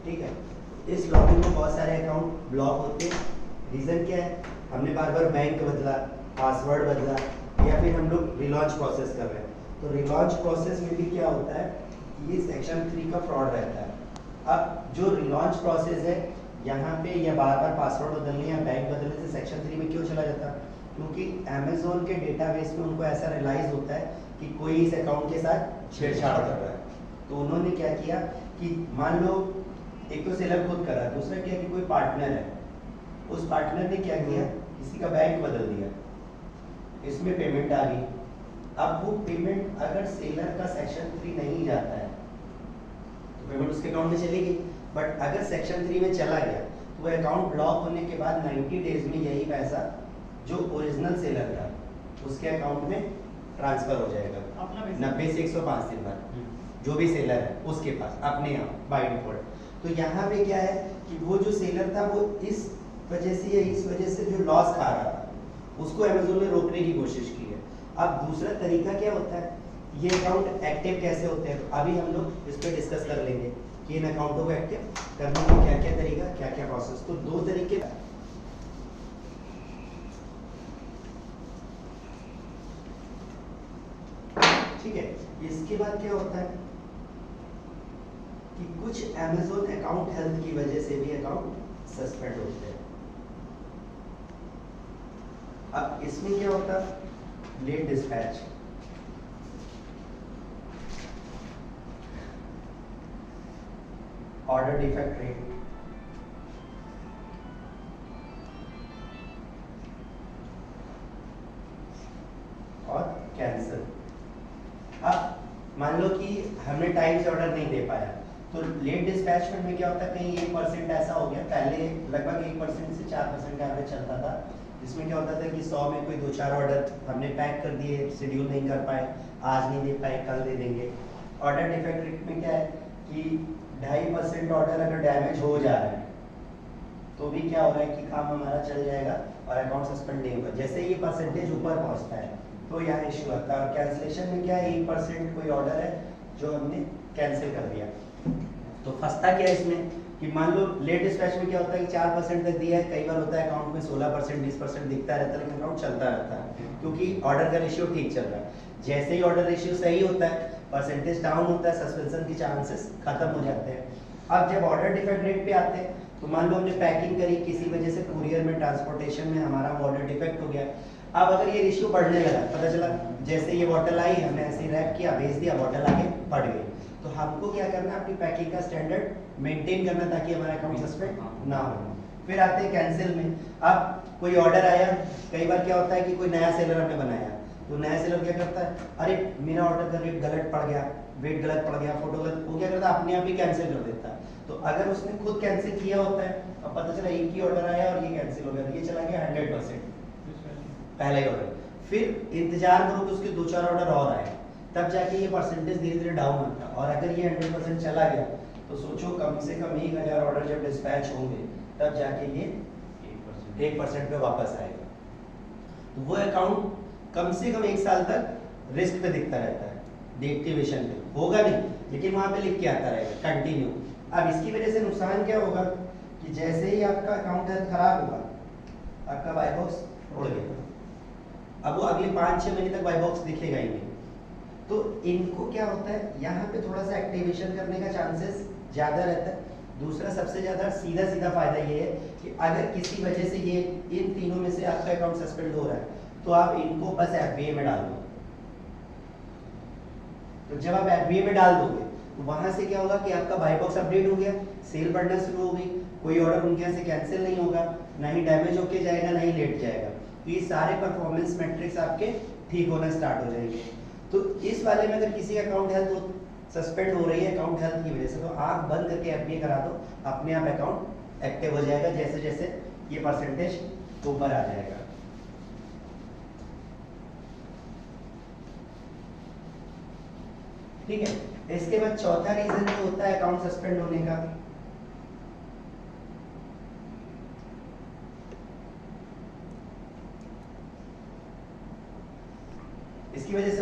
ठीक है। इस लॉगिन में बहुत सारे अकाउंट ब्लॉक होते हैं। रीज़न क्या है? हमने बार बार बैंक बदला, पासवर्ड बदला, या फिर हम लोग रिलॉन्च प्रोसेस कर रहे हैं। तो रिलॉन्च प्रोसेस में भी क्या होता है, ये सेक्शन 3 का फ्रॉड रहता है। अब जो रिलॉन्च प्रोसेस है, यहाँ पे या बार बार पासवर्ड बदलने या बैंक बदलने से सेक्शन 3 में क्यों चला जाता है? क्योंकि अमेजोन के डेटाबेस में उनको ऐसा रियलाइज होता है कि कोई इस अकाउंट के साथ छेड़छाड़ कर रहा है। तो उन्होंने क्या किया कि मान लो एक तो सेलर खुद कर रहा है, दूसरा क्या कि कोई पार्टनर है, उस पार्टनर ने क्या किया, किसी का बैंक बदल दिया, इसमें पेमेंट आ गई। अब वो पेमेंट अगर सेलर का सेक्शन 3 नहीं जाता है तो पेमेंट उसके अकाउंट में चली गई, बट अगर सेक्शन 3 में चला गया तो वो अकाउंट ब्लॉक होने के बाद 90 डेज में यही पैसा जो ओरिजिनल सेलर था उसके अकाउंट में ट्रांसफर हो जाएगा 90 से 105 दिन बाद, जो भी सेलर है उसके पास अपने आप बाय डिफॉल्ट। तो यहाँ पे क्या है कि वो जो सेलर था वो इस वजह से या इस वजह से जो लॉस खा रहा था उसको अमेजोन ने रोकने की कोशिश की है। अब दूसरा तरीका क्या होता है, ये अकाउंट एक्टिव कैसे होते हैं, तो अभी हम लोग इस पर डिस्कस कर लेंगे कि इन अकाउंटों को एक्टिव करने का क्या क्या तरीका, क्या क्या प्रोसेस। तो दो तरीके, ठीक है। इसके बाद क्या होता है कि कुछ अमेजोन अकाउंट हेल्थ की वजह से भी अकाउंट सस्पेंड होते हैं। अब इसमें क्या होता है, late dispatch, order defect rate, और कैंसिल। अब मान लो कि हमने टाइम से ऑर्डर नहीं दे पाया, तो लेट डिस्पैचमेंट में क्या होता है, कहीं 1% ऐसा हो गया, पहले लगभग 1% से 4% का एवरेज चलता था, जिसमें क्या होता था कि 100 में कोई 2-4 ऑर्डर हमने पैक कर दिए, शेड्यूल नहीं कर पाए, आज नहीं दे पाए, कल दे देंगे। ऑर्डर डिफेक्ट रेट में क्या है कि 2.5% ऑर्डर अगर डैमेज हो जा रहा है तो भी क्या हो रहा है कि काम हमारा चल जाएगा और अकाउंट सस्पेंड नहीं होगा। जैसे ये परसेंटेज ऊपर पहुंचता है तो यहाँ इश्यू आता है। और कैंसिलेशन में क्या है, 1% कोई ऑर्डर है जो हमने कैंसिल कर दिया, तो फंसता क्या है इसमें कि मान लो लेट डिस्पैच में क्या होता है कि 4% तक दिया है, कई बार होता है अकाउंट में 16% 20% दिखता रहता है, लेकिन अकाउंट चलता रहता है क्योंकि ऑर्डर का रेशियो ठीक चल रहा है। जैसे ही ऑर्डर रेशियो सही होता है, परसेंटेज डाउन होता है, सस्पेंशन के चांसेस खत्म हो जाते हैं। अब जब ऑर्डर डिफेक्ट रेट पे आते हैं तो मान लो हमने पैकिंग करी, किसी वजह से कुरियर में ट्रांसपोर्टेशन में हमारा ऑर्डर डिफेक्ट हो गया। अब अगर ये रेशियो बढ़ने लगा, पता चला जैसे ये बॉटल आई, हमने ऐसे ही रैप किया, भेज दिया, बॉटल आगे बढ़ गई, तो हमको क्या करना है, अपनी पैकिंग का स्टैंडर्ड मेंटेन करना ताकि हमारा अकाउंट सस्पेंड ना हो। फिर आते हैं कैंसिल में। अब कोई ऑर्डर आया, कई बार क्या होता है कि कोई नया सेलर हमने बनाया, तो नया सेलर क्या करता है, अरे मेरा ऑर्डर का रेट गलत पड़ गया, वेट गलत पड़ गया, फोटो गलत, वो क्या करता है, अपने आप ही कैंसिल कर देता है। तो अगर उसने खुद कैंसिल किया होता है, अब पता चला एक ही ऑर्डर आया और ये कैंसिल हो गया, तो ये चला गया 100% पहला ही ऑर्डर। फिर इंतजार करो कि उसके 2-4 ऑर्डर और आए, तब जाके ये परसेंटेज धीरे धीरे डाउन होता है। और अगर ये 100% चला गया तो सोचो कम से कम 1000 ऑर्डर जब डिस्पैच होंगे तब जाके ये 1% पे वापस आएगा। तो वो अकाउंट कम से कम 1 साल तक रिस्क पे दिखता रहता है, डीएक्टिवेशन पे होगा नहीं, लेकिन वहां पे लिख के आता रहेगा कंटिन्यू। अब इसकी वजह से नुकसान क्या होगा कि जैसे ही आपका अकाउंट खराब होगा, आपका बाय बॉक्स उड़ गया, अब वो अगले 5-6 महीने तक बाय बॉक्स दिखेगा ही नहीं। तो इनको क्या होता है, यहाँ पे थोड़ा सा एक्टिवेशन करने का चांसेस ज़्यादा रहता है। दूसरा सबसे ज़्यादा सीधा फायदा ये है कि अगर किसी वजह से ये इन तीनों में से आपका अकाउंट सस्पेंड हो रहा है तो आप इनको बस एफबीए में डाल दो। तो जब आप एफबीए में डाल दोगे तो वहां से क्या होगा कि आपका बाय बॉक्स अपडेट हो गया, सेल बढ़ना शुरू हो गई, कोई ऑर्डर उनके यहाँ से कैंसिल नहीं होगा, ना ही डैमेज होके जाएगा, ना ही लेट जाएगा। तो ये सारे परफॉर्मेंस मैट्रिक्स आपके ठीक होना स्टार्ट हो जाएंगे। तो इस वाले में अगर किसी अकाउंट हेल्थ सस्पेंड हो रही है अकाउंट हेल्थ की वजह से, तो आंख बंद करके एफबीए करा दो, अपने आप अकाउंट एक्टिव हो जाएगा जैसे जैसे ये परसेंटेज ऊपर आ जाएगा। ठीक है। इसके बाद चौथा रीजन जो होता है अकाउंट सस्पेंड होने का, इसकी वजह से